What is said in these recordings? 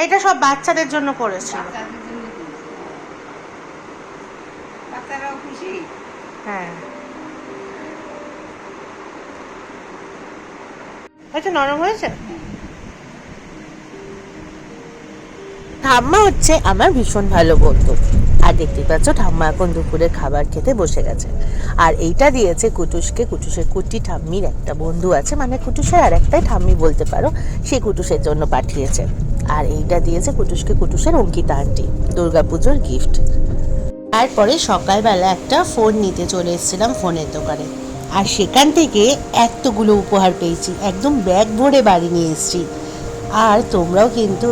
এটা সব বাচ্চাদের জন্য করেছিল। বাচ্চারাও খুশি। হ্যাঁ, আচ্ছা নরম হয়েছে। ঠাম্মা হচ্ছে আমার ভীষণ ভালো বন্ধু, আর দেখতেই পাচ্ছ ঠাম্মা এখন দুপুরের খাবার খেতে বসে গেছে। আর এইটা দিয়েছে কুটুসকে, কুটুসের কুটি ঠাম্মির একটা বন্ধু আছে, মানে কুটুসের আর একটাই ঠাম্মি বলতে পারো, সে কুটুসের জন্য পাঠিয়েছে। আর এইটা দিয়েছে কুটুসকে কুটুসের অঙ্কিতা আন্টি, দুর্গাপুজোর গিফট। তারপরে সকালবেলা একটা ফোন নিতে চলে এসেছিলাম ফোনের দোকানে, আর সেখান থেকে এতগুলো উপহার পেয়েছি, একদম ব্যাগ ভরে বাড়ি নিয়ে এসেছি। আর তোমরাও কিন্তু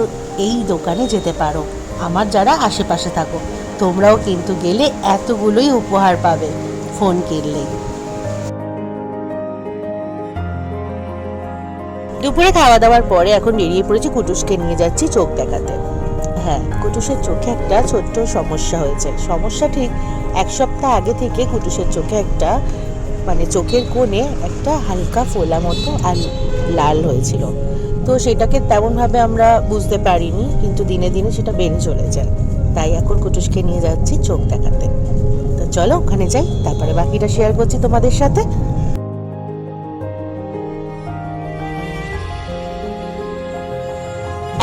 এই দোকানে যেতে পারো, আমার যারা আশেপাশে থাকো তোমরাও কিন্তু গেলে এতগুলোই উপহার পাবে ফোন কিনলেই। দুপুরে খাওয়া দাওয়ার পরে এখন বেরিয়ে পড়েছি, কুটুসকে নিয়ে যাচ্ছি চোখ দেখাতে। হ্যাঁ, কুটুসের চোখে একটা ছোট্ট সমস্যা হয়েছে। সমস্যা ঠিক 1 সপ্তাহ আগে থেকে কুটুসের চোখে একটা, মানে চোখের কোণে একটা হালকা ফোলা মতো আর লাল হয়েছিল। তো সেটাকে তেমনভাবে আমরা বুঝতে পারিনি, কিন্তু দিনে দিনে সেটা বেড়ে চলেছে। তাই এখন কুটুসকে নিয়ে যাচ্ছি চোখ দেখাতে। তো চলো ওখানে যাই, তারপরে বাকিটা শেয়ার করছি তোমাদের সাথে।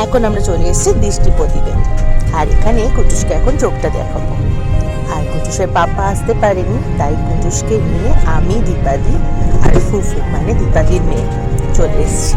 এখন আমরা চলে এসেছি দৃষ্টি প্রদীপে, আর এখানে কুটুসকে এখন চোখটা দেখাবো। আর কুটুসের পাপা আসতে পারেনি, তাই কুটুসকে নিয়ে আমি, দীপাদি আর ফুফু মানে দীপাদির মেয়ে চলে এসেছি।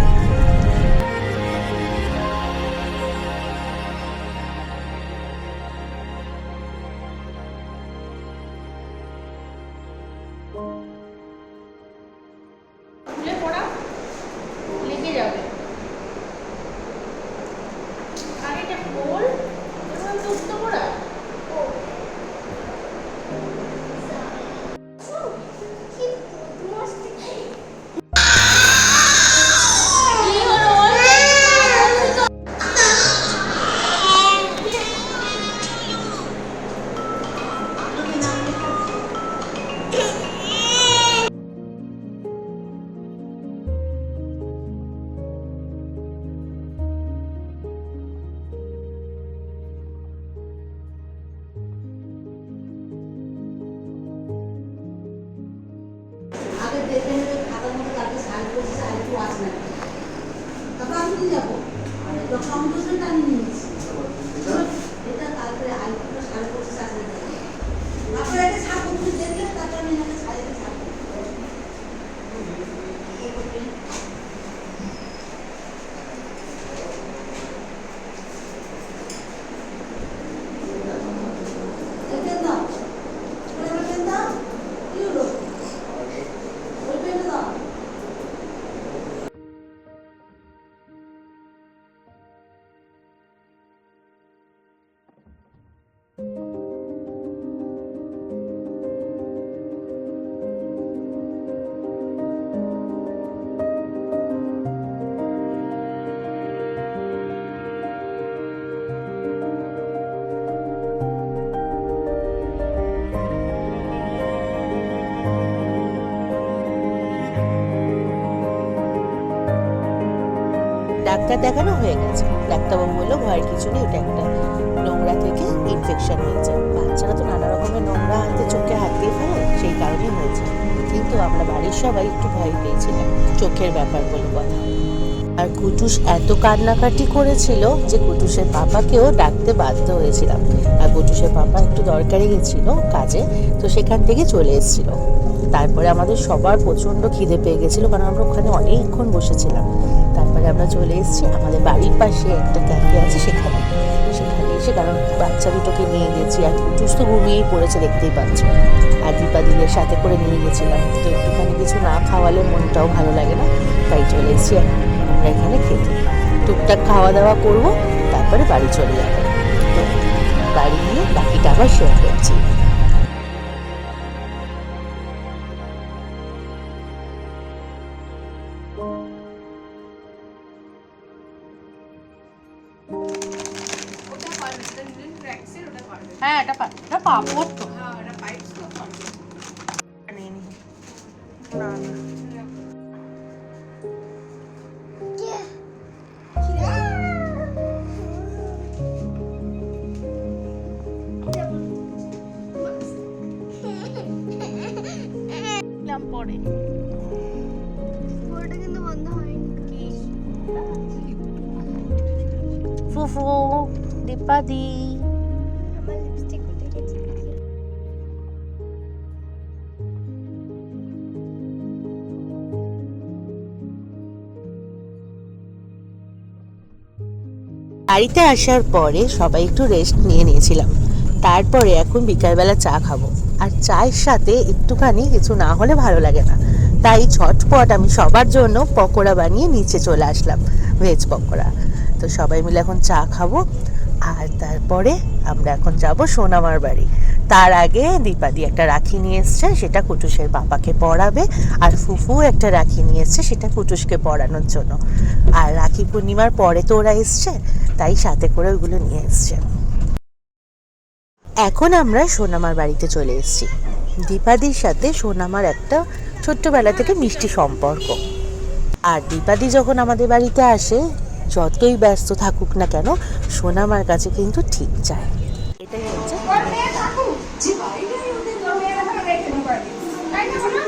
ডাক্তার দেখানো হয়ে গেছে, ডাক্তারবাবু বললো ভয়ের কিছু নেই, ওটা একটা নোংরা থেকে ইনফেকশন হয়েছে। বাচ্চারা তো নানা রকমের নোংরা হাতে চোখে হাত দিয়ে ফেলে, সেই কারণেই হয়েছে। কিন্তু আমরা বাড়ির সবাই একটু ভয় পেয়েছিলাম, চোখের ব্যাপার বলে কথা। আর কুটুস এত কান্নাকাটি করেছিল যে কুটুসের পাপাকেও ডাকতে বাধ্য হয়েছিলাম। আর কুটুসের পাপা একটু দরকারে গেছিল কাজে, তো সেখান থেকে চলে এসেছিল। তারপরে আমাদের সবার প্রচণ্ড খিদে পেয়ে গেছিলো, কারণ আমরা ওখানে অনেকক্ষণ বসেছিলাম। তারপরে আমরা চলে এসেছি আমাদের বাড়ির পাশে একটা ক্যাফে আছে, সেখানে এসে, কারণ বাচ্চা দুটোকে নিয়ে গেছি, আর কুটুস তো ঘুমিয়েই পড়েছে দেখতেই পাচ্ছ। আর দীপাদিদের সাথে করে নিয়ে গেছিলাম, তো একটুখানি কিছু না খাওয়ালে মনটাও ভালো লাগে না, তাই চলে এসেছি আমরা এখানে খেতে। টুকটাক খাওয়া দাওয়া করবো, তারপরে বাড়ি চলে যাবো। তো বাড়ি গিয়ে বাকিটা আবার শেয়ার করছি। হ্যাঁ, এটা পাপড় তো। না না, পরে। ওটা কিন্তু বন্ধ হয়নি। ফুফু, দীপাদি। আমার লিপস্টিক উঠে গেছে। বাড়িতে আসার পরে সবাই একটু রেস্ট নিয়ে নিয়েছিলাম। তারপরে এখন বিকালবেলা চা খাবো, আর চায়ের সাথে একটুখানি কিছু না হলে ভালো লাগে না। তাই ঝটপট আমি সবার জন্য পকোড়া বানিয়ে নিচে চলে আসলাম, ভেজ পকোড়া। তো সবাই মিলে এখন চা খাবো, আর তারপরে আমরা এখন যাব সোনামার বাড়ি। তার আগে দীপাদি একটা রাখি নিয়ে এসছে, সেটা কুটুসের বাবাকে পরাবে, আর ফুফু একটা রাখি নিয়ে এসছে, সেটা কুটুসকে পরানোর জন্য। আর রাখি পূর্ণিমার পরে তো ওরা এসছে, তাই সাথে করে ওইগুলো নিয়ে এসছে। এখন আমরা সোনামার বাড়িতে চলে এসেছি। দীপাদির সাথে সোনামার একটা ছোট্টবেলা থেকে মিষ্টি সম্পর্ক। আর দীপাদি যখন আমাদের বাড়িতে আসে, যতই ব্যস্ত থাকুক না কেন, সোনামার কাছে কিন্তু ঠিক যায়। এটাই হচ্ছে ওর মেয়ে থাকুক। তোর মেয়েরা তাহলে রেখে দেবো বাড়ি। তাই না বলো?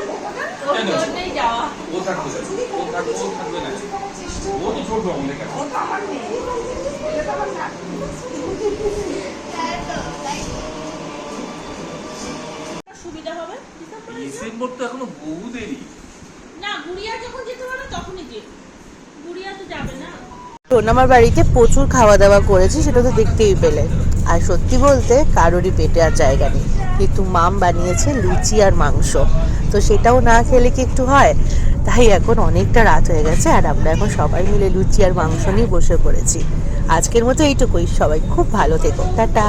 ও থাকবে না, ও তো ছোট আমাদের কাছে। ও তো আমার মেয়ে। এটা তো আমার নাতি। সুবিধা হবে ডিসেম্বর তো এখনো বহু দেরি। না, গুড়িয়া যখন যেতে পারে তখনই যে গুড়িয়া তো যাবে না। সোনামার বাড়িতে প্রচুর খাওয়া দাওয়া করেছি, সেটা তো দেখতেই পেলে। আর সত্যি বলতে কারোরই পেটে আর জায়গা নেই, কিন্তু মাম বানিয়েছে লুচি আর মাংস, তো সেটাও না খেলে কি একটু হয়। তাই এখন অনেকটা রাত হয়ে গেছে, আর আমরা এখন সবাই মিলে লুচি আর মাংস নিয়ে বসে পড়েছি। আজকের মতো এইটুকুই, সবাই খুব ভালো থেকো, টাটা।